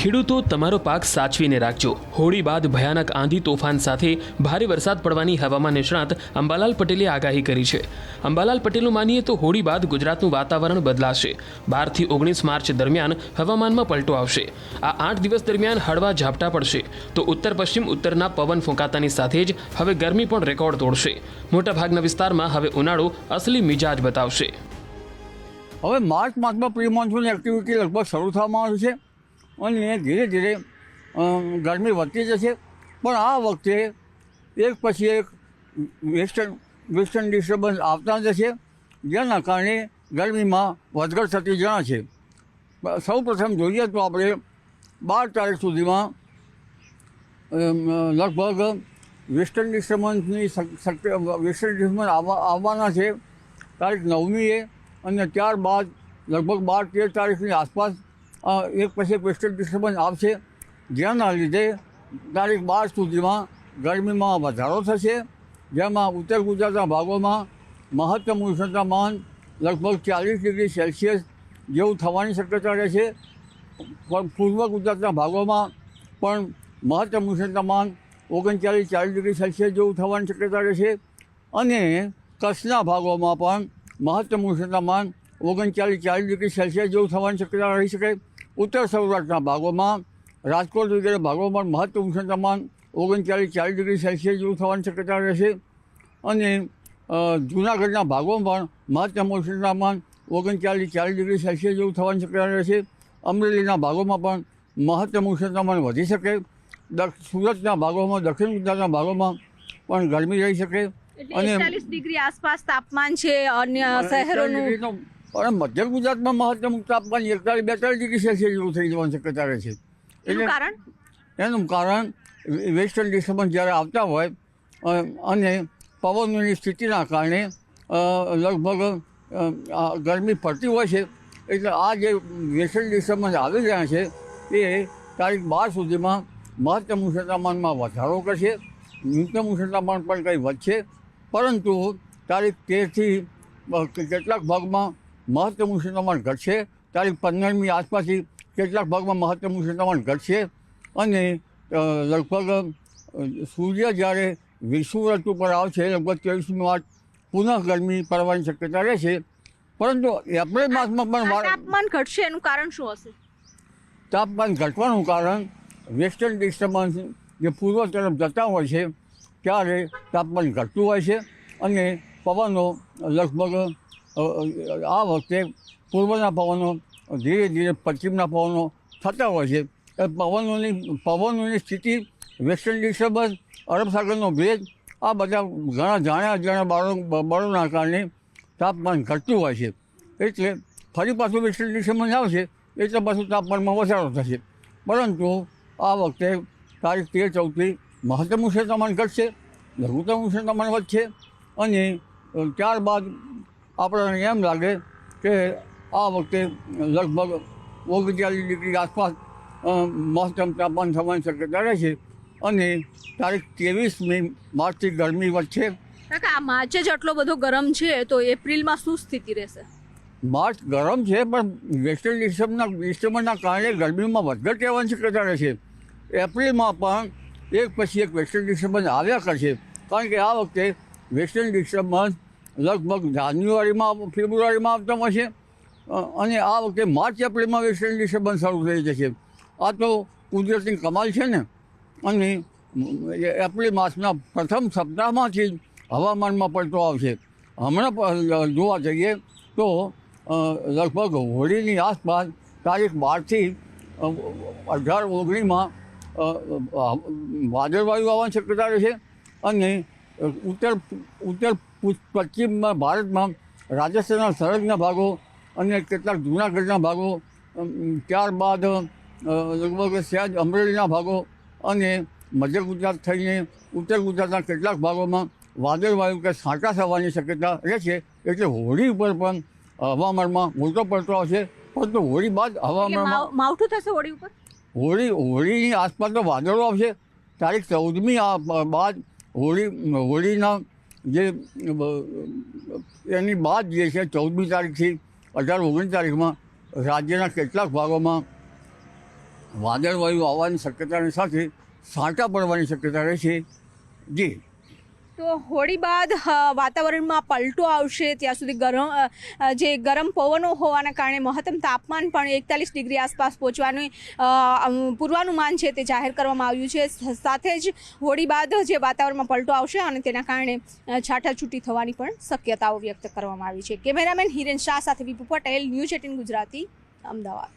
ખેડૂતો તમારો પાક સાચવીને રાખજો. હોળી બાદ ભયાનક આંધી તોફાન સાથે ભારે વરસાદ પડવાની હવામાન નિષ્ણાત અંબાલાલ પટેલે આગાહી કરી છે. અંબાલાલ પટેલનું માનીએ તો હોળી બાદ ગુજરાતનું વાતાવરણ બદલાશે. 12 થી 19 માર્ચ દરમિયાન હવામાનમાં પલટો આવશે. આ 8 દિવસ દરમિયાન હળવા ઝાપટા પડશે તો ઉત્તર પશ્ચિમ ઉત્તરના પવન ફૂંકાતાની સાથે જ હવે ગરમી પણ રેકોર્ડ તોડશે. મોટાભાગના વિસ્તારમાં હવે ઉનાળો અસલી મિજાજ બતાવશે. હવે માર્ચ માસમાં પ્રી મોન્સૂન એક્ટિવિટી લગભગ શરૂ થવામાં આવી છે અને ધીરે ધીરે ગરમી વધતી જશે. પણ આ વખતે એક પછી એક વેસ્ટર્ન ડિસ્ટર્બન્સ આવતા જશે, જેના કારણે ગરમીમાં વધઘટ થતી જણાશે. સૌ પ્રથમ જોઈએ તો આપણે 12 તારીખ સુધીમાં લગભગ વેસ્ટર્ન ડિસ્ટર્બન્સ આવવાના છે તારીખ 9મીએ, અને ત્યારબાદ લગભગ 12-13 તારીખની આસપાસ એક પછી એક વેસ્ટર્ન ડિસ્ટર્બન્સ આવશે, જેના લીધે તારીખ 12 સુધીમાં ગરમીમાં વધારો થશે. જેમાં ઉત્તર ગુજરાતના ભાગોમાં મહત્તમ ઉષ્ણતામાન લગભગ 40 ડિગ્રી સેલ્સિયસ જેવું થવાની શક્યતા રહેશે. પૂર્વ ગુજરાતના ભાગોમાં પણ મહત્તમ ઉષ્ણતામાન 39-40 ડિગ્રી સેલ્સિયસ જેવું થવાની શક્યતા રહેશે. અને કચ્છના ભાગોમાં પણ મહત્તમ ઉષ્ણતામાન 39-40 ડિગ્રી સેલ્સિયસ જેવું થવાની શક્યતા રહી શકે. ઉત્તર સૌરાષ્ટ્રના ભાગોમાં રાજકોટ વગેરે ભાગોમાં મહત્તમ ઉષ્ણતામાન 39-40 ડિગ્રી સેલ્સિયસ જેવું થવાની શક્યતા રહેશે. અને જૂનાગઢના ભાગોમાં પણ મહત્તમ ઉષ્ણતામાન 39-40 ડિગ્રી સેલ્સિયસ જેવું થવાની શક્યતા રહેશે. અમરેલીના ભાગોમાં પણ મહત્તમ ઉષ્ણતામાન વધી શકે. સુરતના ભાગોમાં, દક્ષિણ ગુજરાતના ભાગોમાં પણ ગરમી રહી શકે. અને 40 ડિગ્રી આસપાસ તાપમાન છે અન્ય શહેરોનું. પણ મધ્ય ગુજરાતમાં મહત્તમ તાપમાન 41-42 ડિગ્રી સેલ્સિયસ જેવું થઈ જવાની શક્યતા રહે છે. એનું કારણ વેસ્ટર્ન ડિસ્ટર્બન્સ જ્યારે આવતા હોય અને પવનોની સ્થિતિના કારણે લગભગ ગરમી પડતી હોય છે. એટલે આ જે વેસ્ટર્ન ડિસ્ટર્બન્સ આવી રહ્યા છે એ તારીખ 12 સુધીમાં મહત્તમ ઉષ્ણતામાનમાં વધારો કરશે. ન્યૂનતમ ઉષ્ણતામાન પણ કંઈ વધશે, પરંતુ તારીખ 13થી કેટલાક ભાગમાં મહત્તમ ઉષ્ણતામાન ઘટશે. તારીખ 15મી આસપાસથી કેટલાક ભાગમાં મહત્તમ ઉષ્ણતામાન ઘટશે. અને લગભગ સૂર્ય જ્યારે વિષુવવૃત્ત ઉપર આવશે લગભગ 23મી માર્ચ પુનઃ ગરમી પડવાની શક્યતા રહેશે. પરંતુ એપ્રિલ માસમાં પણ તાપમાન ઘટશે. એનું કારણ શું હશે? તાપમાન ઘટવાનું કારણ વેસ્ટર્ન ડિસ્ટર્બન્સ જે પૂર્વ તરફ જતા હોય છે ત્યારે તાપમાન ઘટતું હોય છે. અને પવનો લગભગ આ વખતે પૂર્વના પવનો ધીરે ધીરે પશ્ચિમના પવનો થતા હોય છે. પવનોની સ્થિતિ, વેસ્ટર્ન ડિસ્ટર્બન્સ, અરબ સાગરનો ભેજ, આ બધા ઘણા જાણ્યા બળોના કારણે તાપમાન ઘટતું હોય છે. એટલે ફરી પાછું વેસ્ટર્ન ડિસ્ટર્બન્સ આવશે એટલે પાછું તાપમાનમાં વધારો થશે. પરંતુ આ વખતે તારીખ 13-14થી મહત્તમ ઉષ્ણતામાન ઘટશે, લઘુત્તમ ઉષ્ણતામાન વધશે. અને ત્યારબાદ આપણને એમ લાગે કે આ વખતે લગભગ 39 ડિગ્રી આસપાસ મહત્તમ તાપમાન થવાની શક્યતા રહેશે. અને તારીખ 23મી માર્ચથી ગરમી વધશે. આ માર્ચ જ આટલો બધો ગરમ છે તો એપ્રિલમાં શું સ્થિતિ રહેશે? માર્ચ ગરમ છે, પણ વેસ્ટર્ન ડિસ્ટર્બન્સના કારણે ગરમીમાં વધઘટ રહેવાની શક્યતા રહેશે. એપ્રિલમાં પણ એક પછી એક વેસ્ટર્ન ડિસ્ટર્બન્સ આવ્યા કરશે, કારણ કે આ વખતે વેસ્ટર્ન ડિસ્ટર્બન્સ લગભગ જાન્યુઆરીમાં ફેબ્રુઆરીમાં આવતા હોય છે. અને આ વખતે માર્ચ એપ્રિલમાં વેસ્ટર્ન ડિસ્ટર્બન્સ શરૂ થઈ જશે. આ તો કુદરતની કમાલ છે ને. અને એપ્રિલ માસના પ્રથમ સપ્તાહમાંથી જ હવામાનમાં પલટો આવશે. હમણાં જોવા જઈએ તો લગભગ હોળીની આસપાસ તારીખ 12થી 18-19માં વાદળવાયુ આવવાની શક્યતા રહેશે. અને ઉત્તર પશ્ચિમમાં ભારતમાં રાજસ્થાનના સરહદના ભાગો અને કેટલાક જૂનાગઢના ભાગો, ત્યારબાદ લગભગ સહેજ અમરેલીના ભાગો અને મધ્ય ગુજરાત થઈને ઉત્તર ગુજરાતના કેટલાક ભાગોમાં વાદળવાયુ કે છાંટા થવાની શક્યતા રહેશે. એટલે હોળી ઉપર પણ હવામાનમાં મોટો પલટો આવશે. પરંતુ હોળી બાદ હવામાનમાં માવઠું થશે. હોળી ઉપર હોળીની આસપાસ તો વાદળો આવશે. તારીખ 14મી બાદ હોળીના જે એની બાદ જે છે 14મી તારીખથી 18-19 તારીખમાં રાજ્યના કેટલાક ભાગોમાં વાદળવાયુ આવવાની શક્યતાની સાથે છાંટા પડવાની શક્યતા રહેશે. જી. તો હોળી બાદ વાતાવરણમાં પલટો આવશે, ત્યાં સુધી જે ગરમ પવનો હોવાના કારણે મહત્તમ તાપમાન પણ 41 ડિગ્રી આસપાસ પહોંચવાનું પૂર્વાનુમાન છે તે જાહેર કરવામાં આવ્યું છે. સાથે જ હોળી બાદ જે વાતાવરણમાં પલટો આવશે અને તેના કારણે છાંટાછૂટી થવાની પણ શક્યતાઓ વ્યક્ત કરવામાં આવી છે. કેમેરામેન હિરેન શાહ સાથે વિપુ પટેલ, ન્યૂઝ 18 ગુજરાતી, અમદાવાદ.